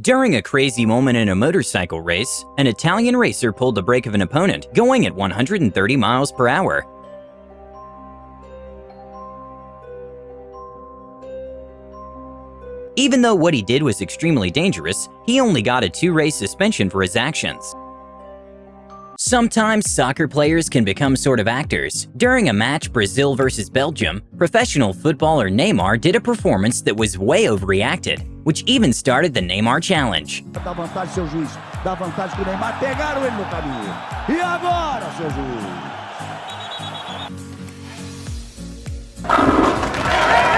During a crazy moment in a motorcycle race, an Italian racer pulled the brake of an opponent, going at 130 miles per hour. Even though what he did was extremely dangerous, he only got a 2-race suspension for his actions. Sometimes soccer players can become sort of actors. During a match Brazil versus Belgium, professional footballer Neymar did a performance that was way overreacted, which even started the Neymar Challenge. Dá vantagem seu juiz, dá vantagem pro Neymar, pegaram ele no caminho. E agora, seu juiz?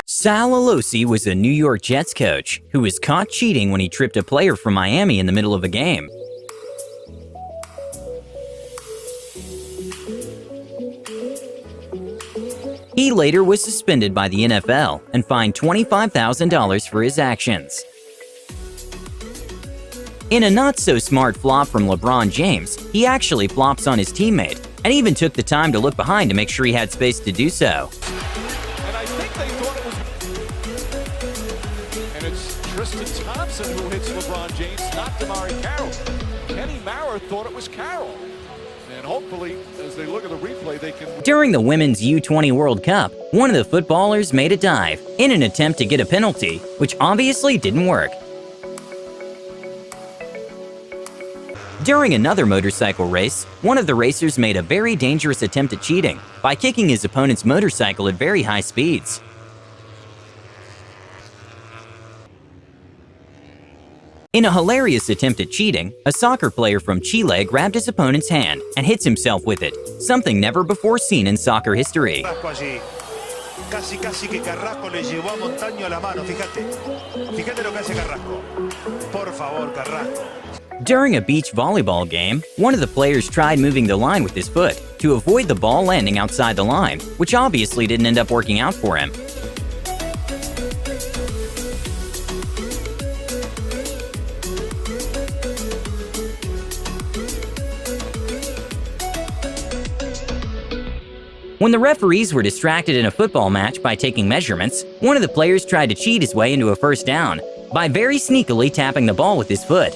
Sal Alosi was a New York Jets coach who was caught cheating when he tripped a player from Miami in the middle of a game. He later was suspended by the NFL and fined $25,000 for his actions. In a not-so-smart flop from LeBron James, he actually flops on his teammate and even took the time to look behind to make sure he had space to do so. And I think they thought it was... And it's Tristan Thompson who hits LeBron James, not Damari Carroll. Kenny Maurer thought it was Carroll. And hopefully, as they look at the replay, they can... During the Women's U20 World Cup, one of the footballers made a dive in an attempt to get a penalty, which obviously didn't work. During another motorcycle race, one of the racers made a very dangerous attempt at cheating by kicking his opponent's motorcycle at very high speeds. In a hilarious attempt at cheating, a soccer player from Chile grabbed his opponent's hand and hits himself with it, something never before seen in soccer history. Casi que Carrasco le llevó a Montaño a la mano, fíjate lo que hace Carrasco. Por favor, Carrasco. During a beach volleyball game, one of the players tried moving the line with his foot to avoid the ball landing outside the line, which obviously didn't end up working out for him. When the referees were distracted in a football match by taking measurements, one of the players tried to cheat his way into a first down by very sneakily tapping the ball with his foot.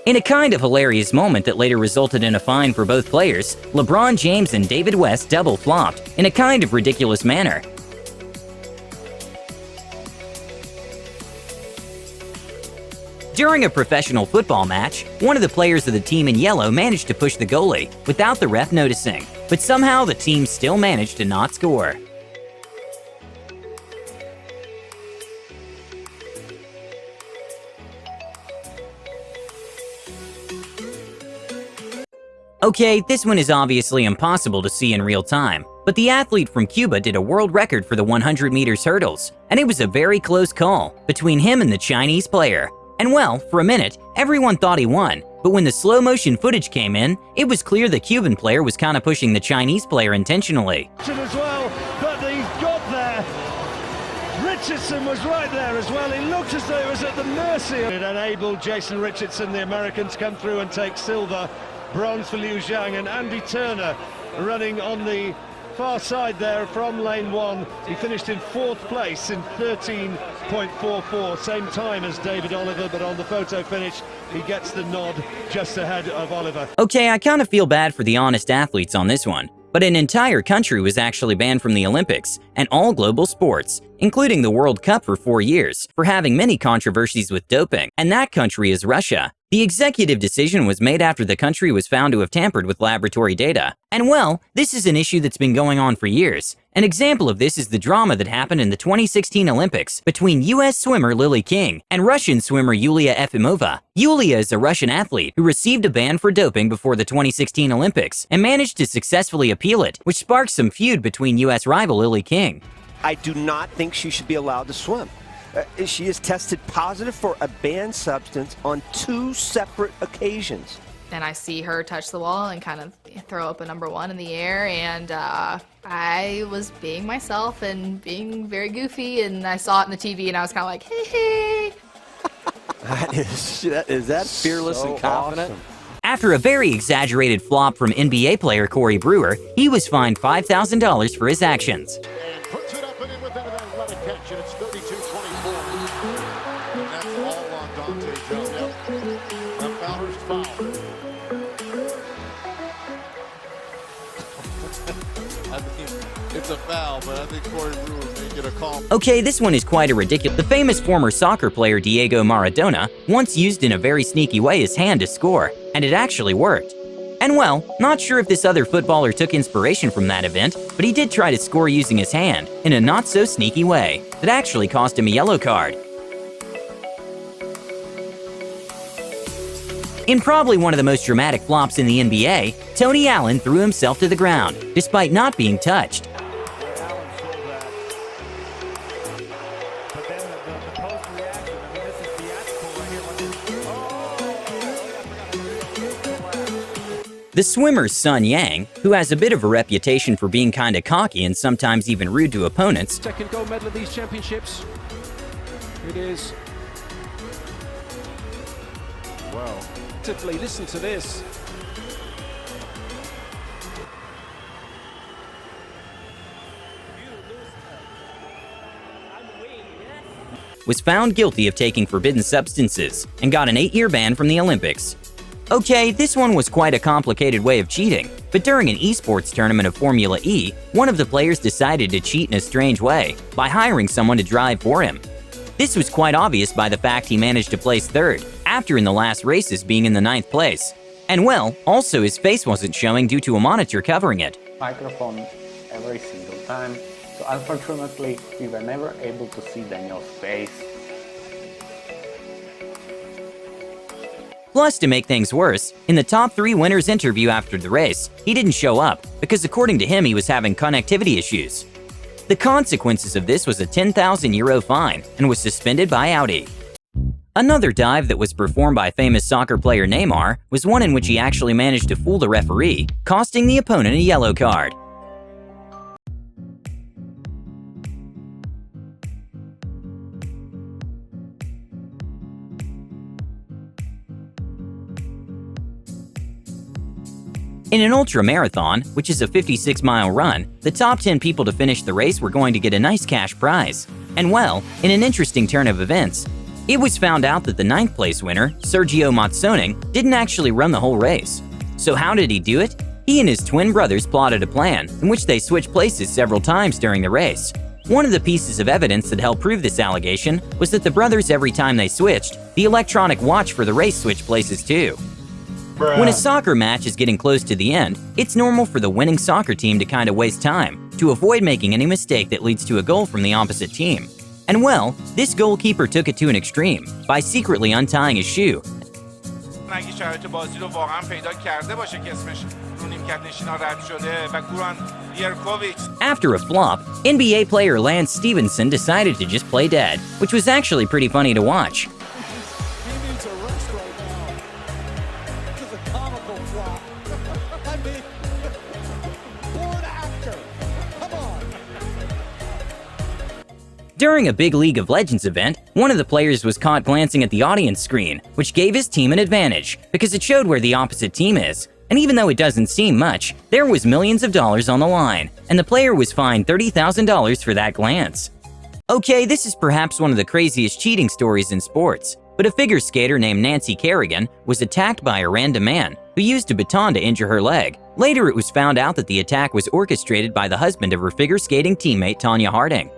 In a kind of hilarious moment that later resulted in a fine for both players, LeBron James and David West double flopped in a kind of ridiculous manner. During a professional football match, one of the players of the team in yellow managed to push the goalie without the ref noticing, but somehow the team still managed to not score. Okay, this one is obviously impossible to see in real time, but the athlete from Cuba did a world record for the 100 meters hurdles, and it was a very close call between him and the Chinese player. And well, for a minute, everyone thought he won, but when the slow-motion footage came in, it was clear the Cuban player was kind of pushing the Chinese player intentionally. As well, but he got there. Richardson was right there as well. He looked as though he was at the mercy. It enabled Jason Richardson, the American, to come through and take silver. Bronze for Liu Zhang, and Andy Turner running on the far side there from lane 1. He finished in 4th place in 13.44, same time as David Oliver, but on the photo finish he gets the nod just ahead of Oliver. Okay, I kind of feel bad for the honest athletes on this one, but an entire country was actually banned from the Olympics and all global sports, including the World Cup for 4 years, for having many controversies with doping, and that country is Russia. The executive decision was made after the country was found to have tampered with laboratory data. And well, this is an issue that's been going on for years. An example of this is the drama that happened in the 2016 Olympics between US swimmer Lily King and Russian swimmer Yulia Efimova. Yulia is a Russian athlete who received a ban for doping before the 2016 Olympics and managed to successfully appeal it, which sparked some feud between US rival Lily King. I do not think she should be allowed to swim. She is tested positive for a banned substance on 2 separate occasions. And I see her touch the wall and kind of throw up a number 1 in the air, and I was being myself and being very goofy, and I saw it on the TV and I was kind of like, hey. Is that fearless so and confident? awesome. After a very exaggerated flop from NBA player Corey Brewer, he was fined $5,000 for his actions. And puts Puts it up and in with an athletic catch, and it's 32-24. And that's all on Dante Jones. Yep. That Fowler's foul. I think it's a foul, but I think Corey Brewer may get a call. Okay, this one is quite a ridiculous. The famous former soccer player Diego Maradona once used in a very sneaky way his hand to score, and it actually worked. And well, not sure if this other footballer took inspiration from that event, but he did try to score using his hand in a not-so-sneaky way that actually cost him a yellow card. In probably one of the most dramatic flops in the NBA, Tony Allen threw himself to the ground, despite not being touched. The swimmer's son Yang, who has a bit of a reputation for being kinda cocky and sometimes even rude to opponents, Second gold medal of these championships. It is. Wow. Listen to this. was found guilty of taking forbidden substances and got an 8-year ban from the Olympics. Okay, this one was quite a complicated way of cheating, but during an esports tournament of Formula E, one of the players decided to cheat in a strange way by hiring someone to drive for him. This was quite obvious by the fact he managed to place third, after in the last races being in the 9th place. And well, also his face wasn't showing due to a monitor covering it. Microphone every single time, so unfortunately we were never able to see Daniel's face. Plus, to make things worse, in the top 3 winners interview after the race, he didn't show up because according to him he was having connectivity issues. The consequences of this was a €10,000 fine and was suspended by Audi. Another dive that was performed by famous soccer player Neymar was one in which he actually managed to fool the referee, costing the opponent a yellow card. In an ultra-marathon, which is a 56-mile run, the top 10 people to finish the race were going to get a nice cash prize. And well, in an interesting turn of events, it was found out that the 9th place winner, Sergio Matsoning, didn't actually run the whole race. So how did he do it? He and his twin brothers plotted a plan in which they switched places several times during the race. One of the pieces of evidence that helped prove this allegation was that the brothers, every time they switched, the electronic watch for the race switched places too. When a soccer match is getting close to the end, it's normal for the winning soccer team to kind of waste time to avoid making any mistake that leads to a goal from the opposite team. And well, this goalkeeper took it to an extreme by secretly untying his shoe. After a flop, NBA player Lance Stevenson decided to just play dead, which was actually pretty funny to watch. During a big League of Legends event, one of the players was caught glancing at the audience screen, which gave his team an advantage because it showed where the opposite team is. And even though it doesn't seem much, there was millions of dollars on the line, and the player was fined $30,000 for that glance. Okay, this is perhaps one of the craziest cheating stories in sports, but a figure skater named Nancy Kerrigan was attacked by a random man who used a baton to injure her leg. Later, it was found out that the attack was orchestrated by the husband of her figure skating teammate Tanya Harding.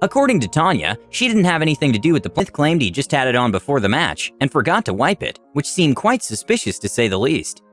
According to Tanya, she didn't have anything to do with the play. Claimed he just had it on before the match and forgot to wipe it, which seemed quite suspicious to say the least.